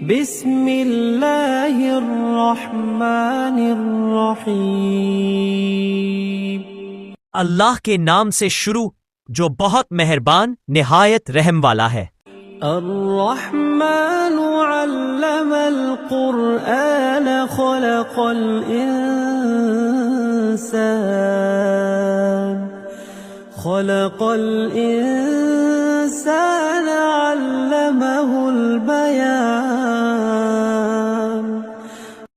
بسم اللہ الرحمن الرحیم۔ اللہ کے نام سے شروع جو بہت مہربان نہایت رحم والا ہے۔ الرحمن علم القرآن خلق الإنسان علمه البیان۔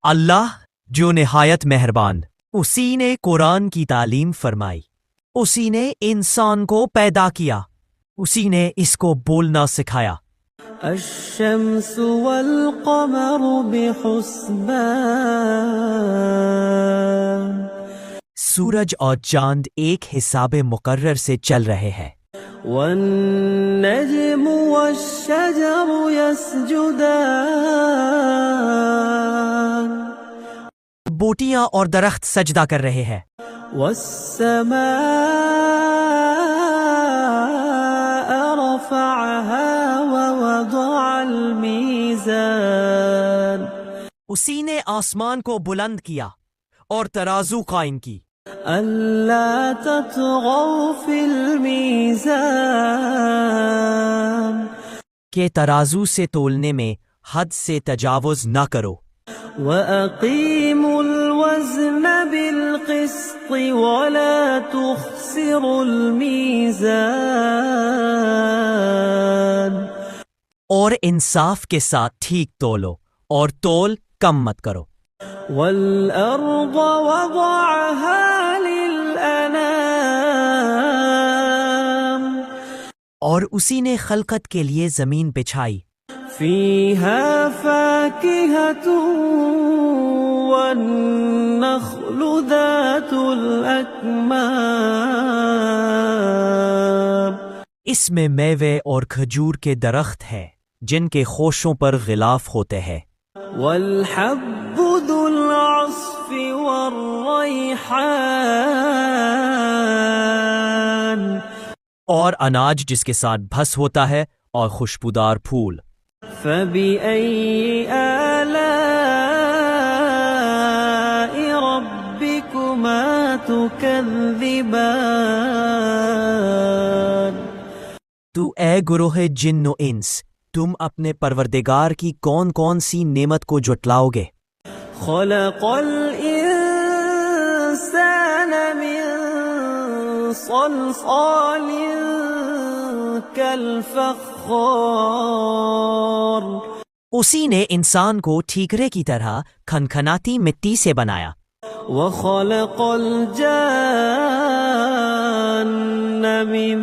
اللہ جو نہایت مہربان، اسی نے قرآن کی تعلیم فرمائی، اسی نے انسان کو پیدا کیا، اسی نے اس کو بولنا سکھایا۔ الشمس والقمر بحسبان۔ سورج اور چاند ایک حساب مقرر سے چل رہے ہیں۔ والنجم والشجر يسجدان۔ بوٹیاں اور درخت سجدہ کر رہے ہیں۔ والسماء رفعها ووضع الميزان۔ اسی نے آسمان کو بلند کیا اور ترازو قائم کی۔ ألا تطغوا في الميزان۔ کہ ترازو سے تولنے میں حد سے تجاوز نہ کرو۔ وَأَقِيمُوا الْوَزْنَ بِالْقِسْطِ وَلَا تُخْسِرُوا الْمِيزَانَ۔ اور انصاف کے ساتھ ٹھیک تولو اور تول کم مت کرو۔ وَالْأَرْضَ وَضَعَهَا لِلْأَنَامِ۔ اور اسی نے خلقت کے لیے زمین بچھائی۔ فِيهَا فَاكِهَةٌ وَالنَّخْلُ ذَاتُ الْأَكْمَامِ۔ اس میں میوے اور کھجور کے درخت ہیں جن کے خوشوں پر غلاف ہوتے ہیں۔ وَالْحَبُّ ذُو الْعَصْفِ وَالرَّيْحَانِ۔ اور اناج جس کے ساتھ بھس ہوتا ہے اور خوشبودار پھول۔ فَبِأَيِّ آلَاءِ رَبِّكُمَا تُكَذِّبَانِ۔ تو اے گروہ جن و انس، تم اپنے پروردگار کی کون کون سی نعمت کو جھٹلاؤ گے؟ خَلَقَ الْإِنسَانَ مِنْ صَلْصَالٍ كَالْفَخَّارِ۔ اسی نے انسان کو ٹھیکرے کی طرح کھنکھناتی مٹی سے بنایا۔ وَخَلَقَ الْجَانَّ مِن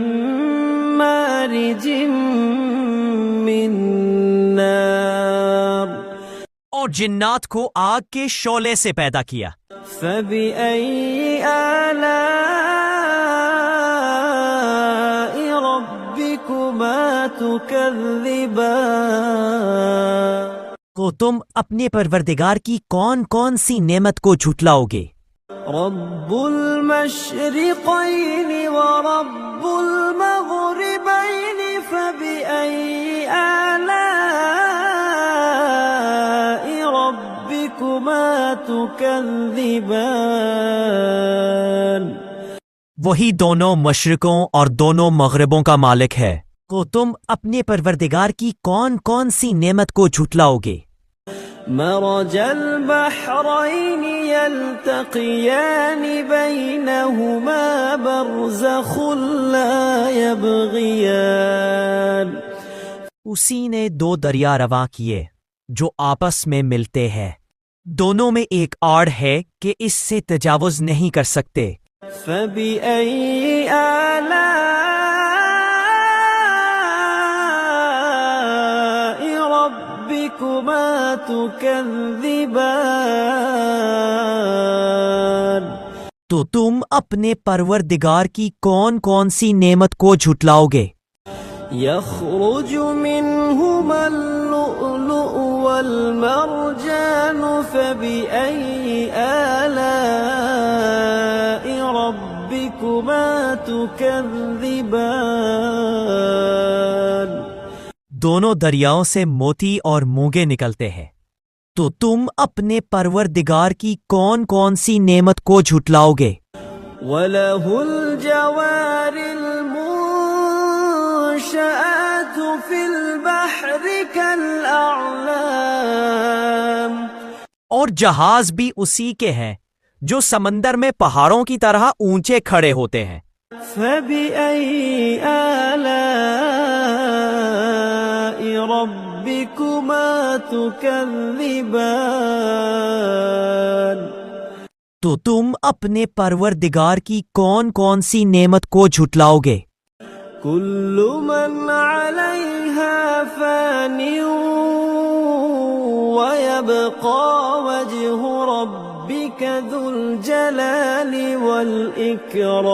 مَّارِجٍ مِّن نَّارٍ۔ اور جنات کو آگ کے شعلے سے پیدا کیا۔ فَبِأَيِّ آلَاءِ رَبِّكُمَا تُكَذِّبَانِ۔ تو تم اپنے پروردگار کی کون کون سی نعمت کو جھٹلاؤ گے؟ رب المشرقین ورب المغربین فبأي آلاء ربکما تکذبان۔ وہی دونوں مشرقوں اور دونوں مغربوں کا مالک ہے، تو تم اپنے پروردگار کی کون کون سی نعمت کو جھٹلاؤ گے؟ مرج البحرین یلتقیان بینہما برزخ لا یبغیان۔ اسی نے دو دریا رواں کیے جو آپس میں ملتے ہیں، دونوں میں ایک آڑ ہے کہ اس سے تجاوز نہیں کر سکتے۔ فَبِأَيِّ آلَاءِ رَبِّكُمَا تُكَذِّبَانِ۔ تو تم اپنے پروردگار کی کون کون سی نعمت کو جھٹلاؤ گے؟ يخرج منهما اللؤلؤ والمرجان فبأي آلاء ربكما تكذبان۔ دونوں دریاؤں سے موتی اور مونگے نکلتے ہیں، تو تم اپنے پروردگار کی کون کون سی نعمت کو جھٹلاؤ گے؟ وَلَهُ الْجَوَارِ الْمُنشَآتُ فِي الْبَحْرِ كَالْأَعْلَامِ، اور جہاز بھی اسی کے ہیں جو سمندر میں پہاڑوں کی طرح اونچے کھڑے ہوتے ہیں۔ فَبِأَيِّ آلَاءِ رَبِّكُمَا تُكَذِّبَانِ، تو تم اپنے پروردگار کی کون کون سی نعمت کو جھٹلاؤ گے؟ كُلُّ مَنْ عَلَيْهَا فَانٍ وَيَبْقَى وَجْهُ رَبِّكَ ذُو الْجَلَالِ وَالْإِكْرَامِ،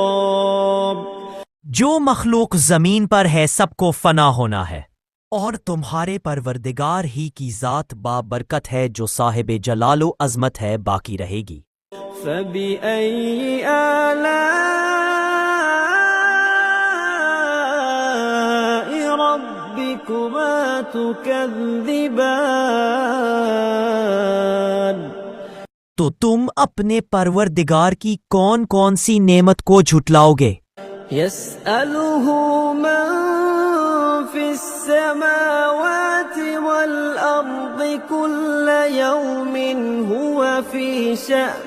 جو مخلوق زمین پر ہے سب کو فنا ہونا ہے، اور تمہارے پروردگار ہی کی ذات بابرکت ہے جو صاحب جلال و عظمت ہے باقی رہے گی۔ فَبِأَيِّ آلَاءِ رَبِّكُمَا تُكَذِّبَانِ، تو تم اپنے پروردگار کی کون کون سی نعمت کو جھٹلاؤ گے؟ يَسْأَلُهُ مَن فِي السَّمَاوَاتِ وَالْأَرْضِ كُلَّ يَوْمٍ هُوَ فِي شَأْنٍ،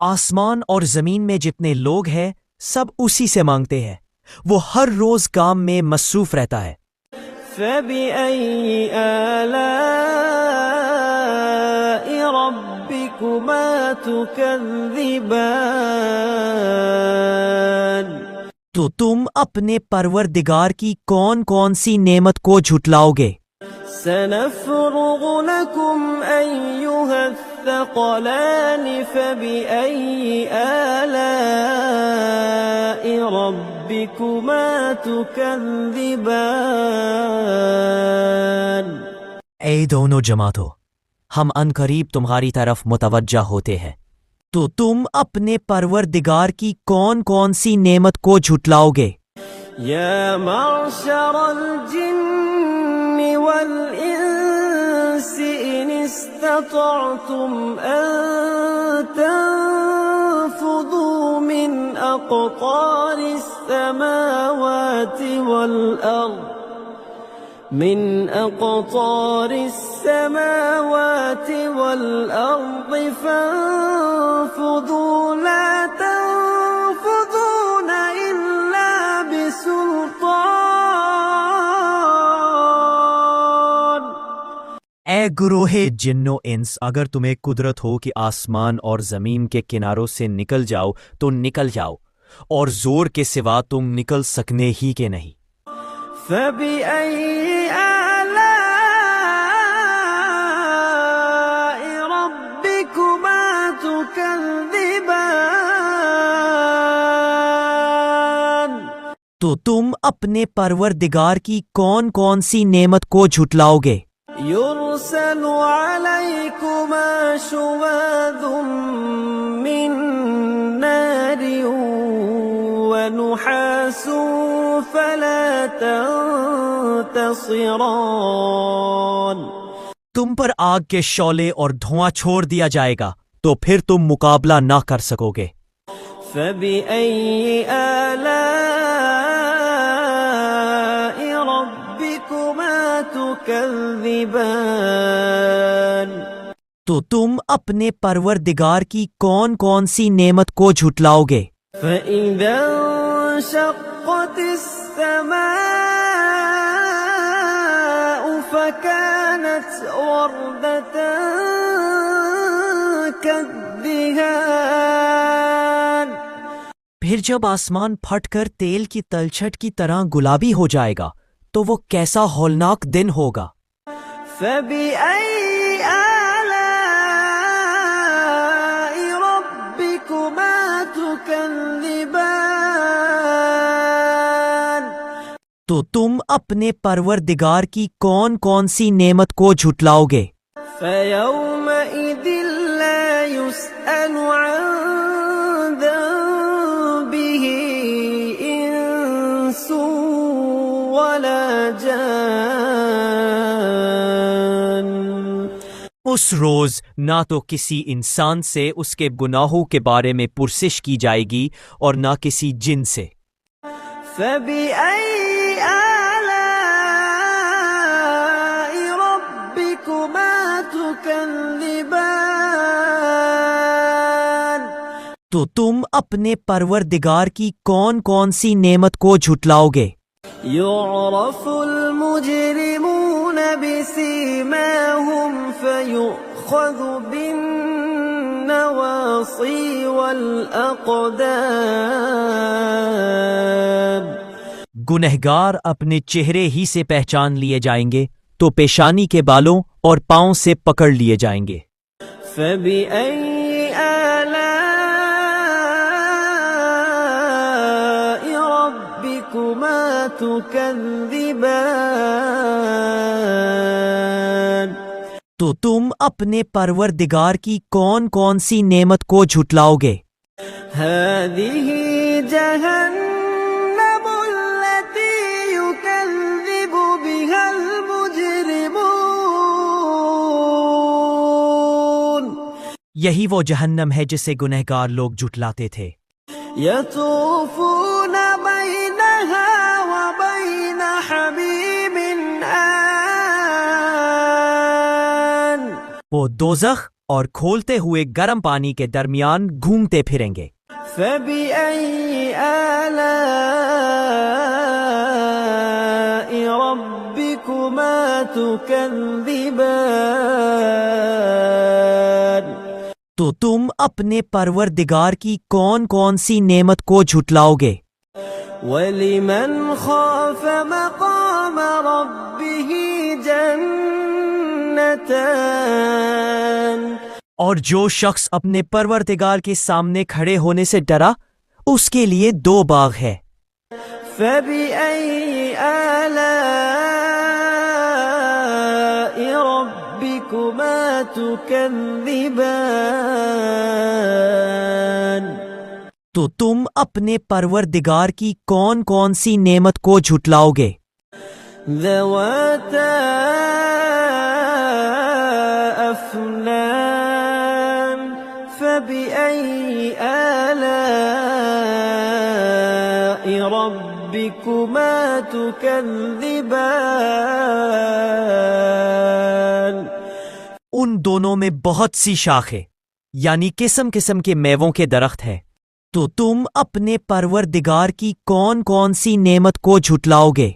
آسمان اور زمین میں جتنے لوگ ہیں سب اسی سے مانگتے ہیں، وہ ہر روز کام میں مصروف رہتا ہے۔ فَبِأَيِّ آلَاءِ رَبِّكُمَا تُكَذِّبَانِ، تو تم اپنے پروردگار کی کون کون سی نعمت کو جھٹلاؤ گے؟ سَنَفْرُغُ لَكُمْ أَيُّهَ الثَّقَلَانِ فَبِأَيِّ آلَاءِ رَبِّكُمَا تُكَذِّبَانِ، اے دونوں جماعتوں، ہم عنقریب تمہاری طرف متوجہ ہوتے ہیں، تو تم اپنے پروردگار کی کون کون سی نعمت کو جھٹلاؤ گے؟ يَا مَعْشَرَ الْجِنِّ وَالْإِنسِ إِنِ اسْتَطَعْتُمْ أَن تَنفُذُوا مِنْ أَقْطَارِ السَّمَاوَاتِ وَالْأَرْضِ فَانفُذُوا لَا تَنفُذُونَ إِلَّا بِسُلْطَانٍ، اے گروہ جن و انس، اگر تمہیں قدرت ہو کہ آسمان اور زمین کے کناروں سے نکل جاؤ تو نکل جاؤ، اور زور کے سوا تم نکل سکنے ہی کے نہیں۔ فَبِأَيِّ آلَاءِ رَبِّكُمَا تُكَذِّبَانِ، تو تم اپنے پروردگار کی کون کون سی نعمت کو جھٹلاؤ گے؟ يُرْسَلُ عَلَيْكُمَا شُوَاظٌ مِّن نَّارٍ وَنُحَاسٌ فَلَا تَنتَصِرَانِ، تم پر آگ کے شعلے اور دھواں چھوڑ دیا جائے گا تو پھر تم مقابلہ نہ کر سکو گے۔ فَبِأَيِّ آلَاءِ رَبِّكُمَا تُكَذِّبَانِ، تو تم اپنے پروردگار کی کون کون سی نعمت کو جھٹلاؤ گے؟ فَإِذَا انشَقَّتِ السَّمَاءُ فَكَانَتْ وَرْدَةً كَالدِّهَانِ، پھر جب آسمان پھٹ کر تیل کی تلچھٹ کی طرح گلابی ہو جائے گا تو وہ کیسا ہولناک دن ہوگا۔ فَبِأَيِّ آلَاءِ رَبِّكُمَا تُكَذِّبَانِ، تو تم اپنے پروردگار کی کون کون سی نعمت کو جھٹلاؤ گے؟ فَيَوْمَئِذٍ لَا يُسْأَلُ عَن ذَنبِهِ إِنسٌ وَلَا جَانٌ، اس روز نہ تو کسی انسان سے اس کے گناہوں کے بارے میں پرسش کی جائے گی اور نہ کسی جن سے۔ فَبِأَيِّ آلَاءِ رَبِّكُمَا تُكَذِّبَانِ؟ تو تم اپنے پروردگار کی کون کون سی نعمت کو جھٹلاؤ گے؟ يُعْرَفُ الْمُجْرِمُونَ بِسِيمَاهُمْ فَيُؤْخَذُ بِالنَّوَاصِي وَالْأَقْدَامِ۔ گنہگار اپنے چہرے ہی سے پہچان لیے جائیں گے تو پیشانی کے بالوں اور پاؤں سے پکڑ لیے جائیں گے۔ فَبِأَيِّ آلَاءِ رَبِّكُمَا تُكَذِّبَانِ؟ تو تم اپنے پروردگار کی کون کون سی نعمت کو جھٹلاؤ گے؟ هَذِهِ جَهَنَّمُ الَّتِي يُكَذِّبُ بِهَا الْمُجْرِمُونَ۔ یہی وہ جہنم ہے جسے گنہگار لوگ جھٹلاتے تھے۔ يَطُوفُونَ بَيْنَهَا وَبَيْنَ حَمِيمٍ آنٍ۔ وہ دوزخ اور کھولتے ہوئے گرم پانی کے درمیان گھومتے پھریں گے۔ فَبِأَيِّ آلَاءِ رَبِّكُمَا تُكَذِّبَانِ؟ تو تم اپنے پروردگار کی کون کون سی نعمت کو جھٹلاؤ گے؟ وَلِمَنْ خَافَ مَقَامَ رَبِّهِ جَنَّتَانِ؟ اور جو شخص اپنے پروردگار کے سامنے کھڑے ہونے سے ڈرا اس کے لیے 2 باغ ہے۔ فَبِأَيِّ آلَاءِ رَبِّكُمَا تُكَذِّبَانِ؟ تو تم اپنے پروردگار کی کون کون سی نعمت کو جھٹلاؤ گے؟ ذَوَاتَا أَفْنَانٍ فَبِأَيِّ آلَاءِ رَبِّكُمَا تُكَذِّبَانِ؟ ان دونوں میں بہت سی شاخیں یعنی قسم قسم کے میووں کے درخت ہے، تو تم اپنے پروردگار کی کون کون سی نعمت کو جھٹلاؤ گے؟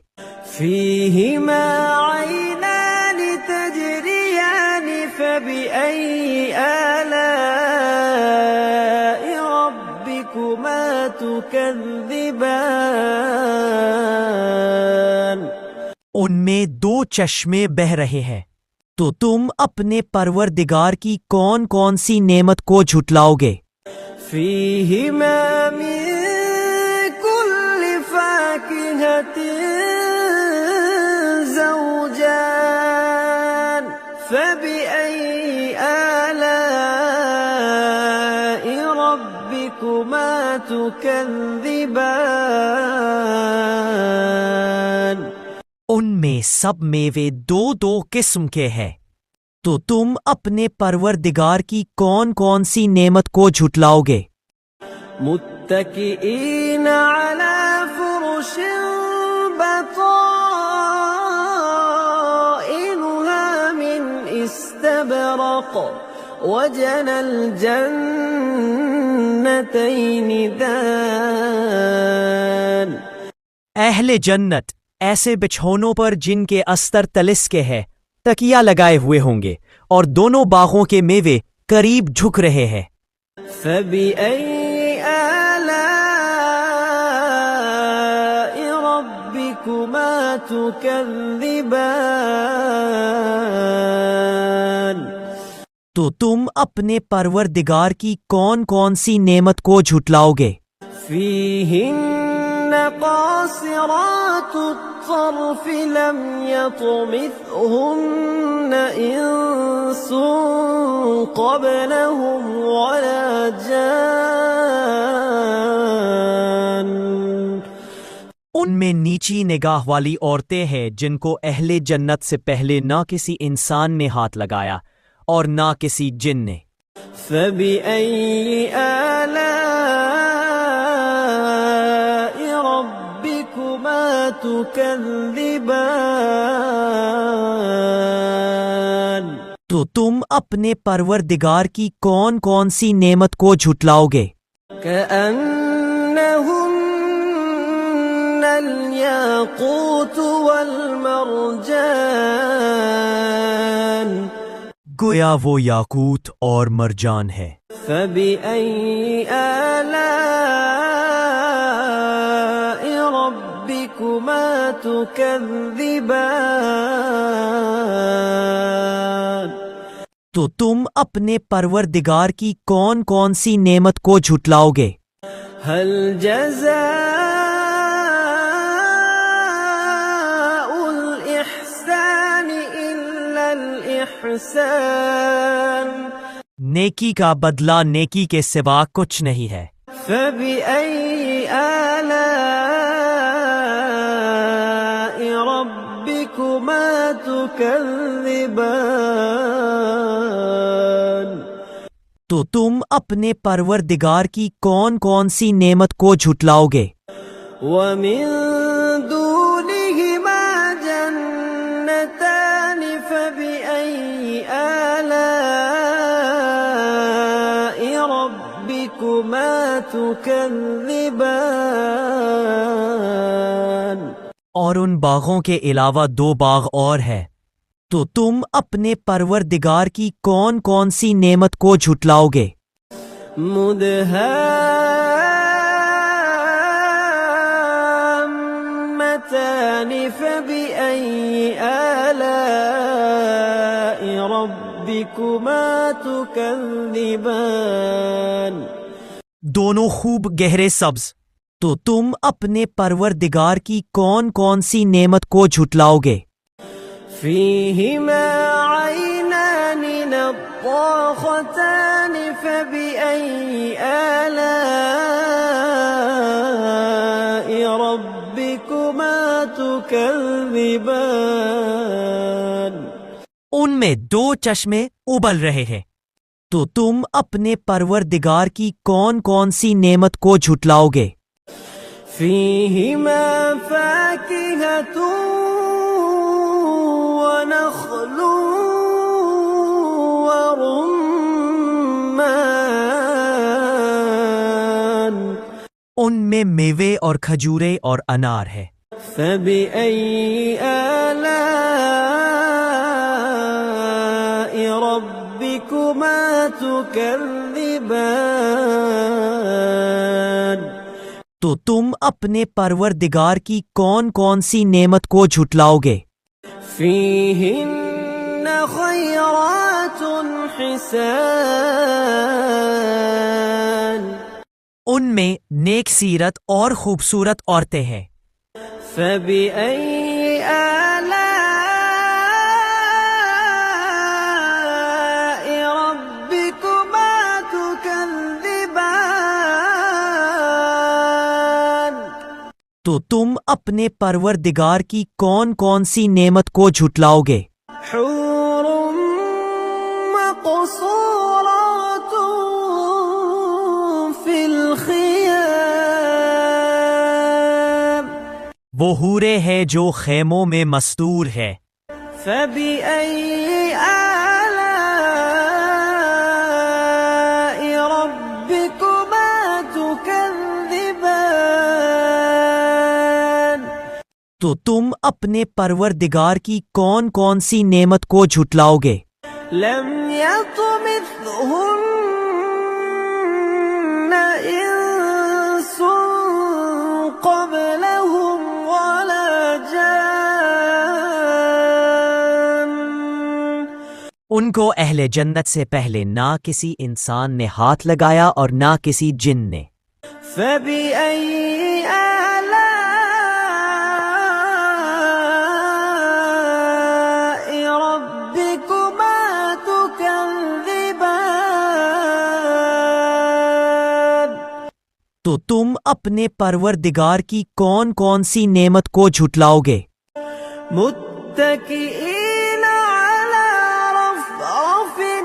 فِيهِمَا عَيْنَانِ تَجْرِيَانِ فَبِأَيِّ آلَاءِ رَبِّكُمَا تُكَذِّبَانِ؟ ان میں 2 چشمے بہہ رہے ہیں، تو تم اپنے پروردگار کی کون کون سی نعمت کو جھٹلاؤ گے؟ فِيهِمَا مِن كُلِّ فَاكِهَةٍ زَوْجَانِ فَبِأَيِّ آلَاءِ رَبِّكُمَا تُكَذِّبَانِ؟ ان میں سب میوے 2 قسم کے ہیں، تو تم اپنے پروردگار کی کون کون سی نعمت کو جھٹلاؤ گے؟ متكئين على فرش بطائنها من استبرق وجنى الجنتين دان۔ اہل جنت ایسے بچھونوں پر جن کے استر تلس کے ہے تکیا لگائے ہوئے ہوں گے اور دونوں باغوں کے میوے قریب جھک رہے ہیں۔ فَبِأَيِّ آلَاءِ رَبِّكُمَا تُكَذِّبَانِ؟ تو تم اپنے پروردگار کی کون کون سی نعمت کو جھٹلاؤ گے؟ فِيهِنَّ قَاصِرَاتُ الطَّرْفِ لَمْ يَطْمِثْهُنَّ إِنسٌ قَبْلَهُمْ وَلَا جَانٌّ۔ ان میں نیچی نگاہ والی عورتیں ہیں جن کو اہل جنت سے پہلے نہ کسی انسان نے ہاتھ لگایا اور نہ کسی جن نے۔ فبأي آلاء ربكما تكذبان؟ تو تم اپنے پروردگار کی کون کون سی نعمت کو جھٹلاؤ گے؟ كأنهن الياقوت والمرجان، گویا وہ یاقوت اور مرجان ہے۔ فبأي آلاء ربكما تكذبان؟ تو تم اپنے پروردگار کی کون کون سی نعمت کو جھٹلاؤ گے؟ هل جزاء الإحسان إلا الإحسان؟ نیکی کا بدلہ نیکی کے سوا کچھ نہیں ہے۔ فبأي آلاء ربكما تكذبان؟ تو تم اپنے پروردگار کی کون کون سی نعمت کو جھٹلاؤ گے؟ ومن دونهما جنتان فبأي آلاء ربكما تكذبان؟ اور ان باغوں کے علاوہ دو باغ اور ہے، تو تم اپنے پروردگار کی کون کون سی نعمت کو جھٹلاؤ گے؟ مدهامتان فبأي آلاء ربكما تكذبان؟ دونوں خوب گہرے سبز، تو تم اپنے پروردگار کی کون کون سی نعمت کو جھٹلاؤ گے؟ فيهما عينان نضاختان فبأي آلاء ربكما تكذبان؟ ان میں دو چشمے ابل رہے ہیں، تو تم اپنے پروردگار کی کون کون سی نعمت کو جھٹلاؤ گے؟ فيهما فاكهة ونخل ورمان، ان میں میوے اور کھجورے اور انار ہے۔ فبأي آلاء ربكما تكذبان؟ تو تم اپنے پروردگار کی کون کون سی نعمت کو جھٹلاؤ گے؟ فيهن خيرات حسان، ان میں نیک سیرت اور خوبصورت عورتیں ہیں۔ فبأي آلاء ربكما تكذبان؟ تو تم اپنے پروردگار کی کون کون سی نعمت کو جھٹلاؤ گے؟ حور مقصورات في الخيام، وہ حوریں ہیں جو خیموں میں مستور ہے۔ فبأي آلاء ربكما تكذبان؟ تو تم اپنے پروردگار کی کون کون سی نعمت کو جھٹلاؤ گے؟ لم يطمثهن إنس قبلهم ولا جان، ان کو اہل جنت سے پہلے نہ کسی انسان نے ہاتھ لگایا اور نہ کسی جن نے۔ فبأي آلاء ربكما تكذبان؟ تو تم اپنے پروردگار کی کون کون سی نعمت کو جھٹلاؤ گے؟ متكئين على رفرف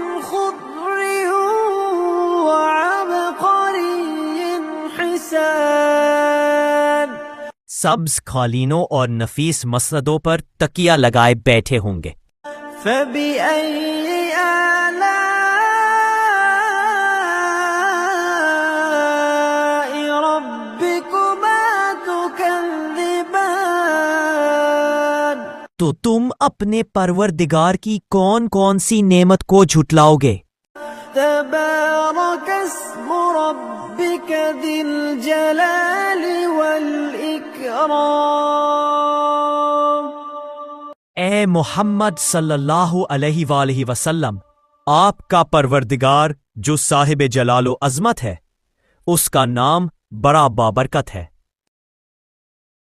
سبز قالینوں اور نفیس مسندوں پر تکیہ لگائے بیٹھے ہوں گے۔ فبأي آلاء ربكما تكذبان؟ تو تم اپنے پروردگار کی کون کون سی نعمت کو جھٹلاؤ گے؟ تبارك اسم ربك ذي الجلال والإكرام۔ اے محمد صلی اللہ علیہ وآلہ وسلم، آپ کا پروردگار جو صاحب جلال و عظمت ہے، اس کا نام بڑا بابرکت ہے۔